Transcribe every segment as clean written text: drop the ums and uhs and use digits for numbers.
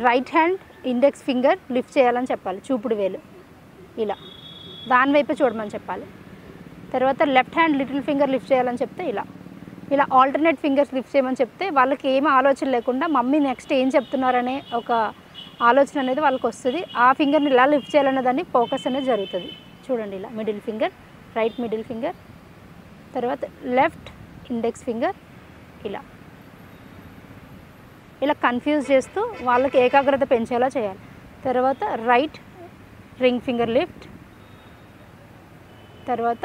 Right hand index finger lift చేయాలని చెప్పాలి, చూపుడు వేలు ఇలా దాని వైపే చూడమని చెప్పాలి. తర్వాత left hand little finger lift చేయాలని చెప్తే ఇలా ఆల్టర్నేట్ ఫింగర్స్ లిఫ్ట్ చేయమని చెప్తే వాళ్ళకి ఏమీ ఆలోచన లేకుండా మమ్మీ నెక్స్ట్ ఏం చెప్తున్నారనే ఒక ఆలోచన అనేది వాళ్ళకి వస్తుంది. ఆ ఫింగర్ని ఇలా లిఫ్ట్ చేయాలనే దాన్ని ఫోకస్ అనేది జరుగుతుంది. చూడండి ఇలా middle finger, right middle finger, తర్వాత లెఫ్ట్ ఇండెక్స్ ఫింగర్ ఇలా కన్ఫ్యూజ్ చేస్తూ వాళ్ళకి ఏకాగ్రత పెంచేలా చేయాలి. తర్వాత రైట్ రింగ్ ఫింగర్ లిఫ్ట్, తర్వాత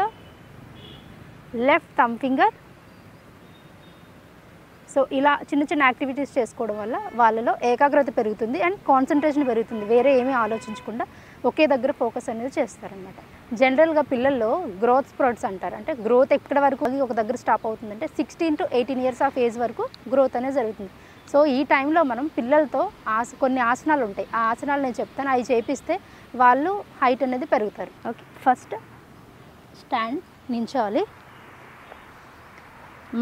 లెఫ్ట్ థంబ్ ఫింగర్. సో ఇలా చిన్న చిన్న యాక్టివిటీస్ చేసుకోవడం వల్ల వాళ్ళలో ఏకాగ్రత పెరుగుతుంది అండ్ కాన్సన్ట్రేషన్ పెరుగుతుంది. వేరే ఏమీ ఆలోచించకుండా ఒకే దగ్గర ఫోకస్ అనేది చేస్తారనమాట. జనరల్గా పిల్లల్లో గ్రోత్ స్ప్రౌట్స్ అంటారు. అంటే గ్రోత్ ఎక్కడ వరకు ఒక దగ్గర స్టాప్ అవుతుందంటే 16 to 18 years ఆఫ్ ఏజ్ వరకు గ్రోత్ అనేది జరుగుతుంది. సో ఈ టైంలో మనం పిల్లలతో కొన్ని ఆసనాలు ఉంటాయి, ఆ ఆసనాలు నేను చెప్తాను, అవి చేపిస్తే వాళ్ళు హైట్ అనేది పెరుగుతారు. ఓకే, ఫస్ట్ స్టాండ్ నించోవాలి,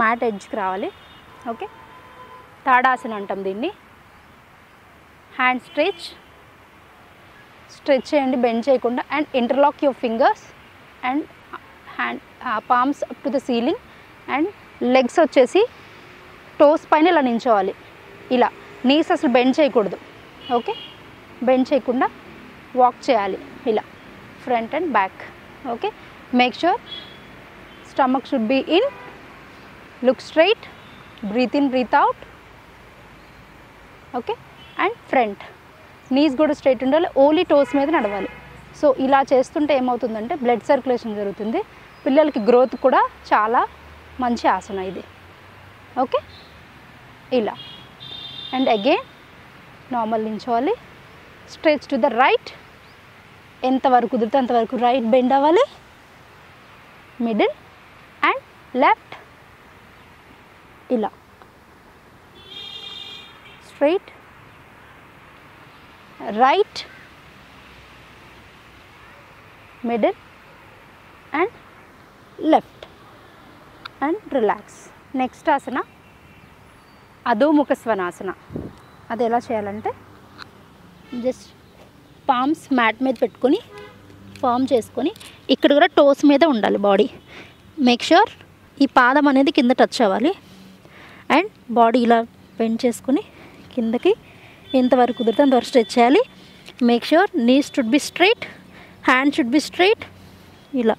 మ్యాట్ ఎడ్జ్కి రావాలి. ఓకే, తాడాసన అంటాం దీన్ని. హ్యాండ్ స్ట్రెచ్ చేయండి బెండ్ చేయకుండా and interlock your fingers and hand palms up to the ceiling and legs వచ్చేసి టోస్ పైన ఇలా నించోవాలి. ఇలా నీస్ అసలు బెండ్ చేయకూడదు. ఓకే, బెండ్ చేయకుండా వాక్ చేయాలి ఇలా front and back. Okay, make sure stomach should be in, look straight, breathe in breathe out. Okay, and front knees కూడా స్ట్రైట్ ఉండాలి, ఓన్లీ టోస్ మీద నడవాలి. సో ఇలా చేస్తుంటే ఏమవుతుందంటే బ్లడ్ సర్క్యులేషన్ జరుగుతుంది, పిల్లలకి గ్రోత్ కూడా చాలా మంచి ఆసన ఇది. ఓకే, ఇలా అండ్ అగైన్ నార్మల్ నించోవాలి, స్ట్రెచ్ టు ద రైట్, ఎంతవరకు కుదిరితే అంతవరకు రైట్ బెండ్ అవ్వాలి, మిడిల్ అండ్ లెఫ్ట్ ఇలా straight, right, middle and left and relax. Next asana అధోముఖ స్వనాసన. అది ఎలా చేయాలంటే జస్ట్ పామ్స్ మ్యాట్ మీద పెట్టుకొని ఫామ్ చేసుకొని ఇక్కడ కూడా టోస్ మీద ఉండాలి బాడీ. మేక్ ష్యూర్ ఈ పాదం అనేది కింద టచ్ అవ్వాలి అండ్ బాడీ ఇలా బెండ్ చేసుకుని కిందకి ఎంతవరకు కుదిరితే అంతవరకు స్ట్రెచ్ చేయాలి. Make sure knees should be straight, hand should be straight ఇలా.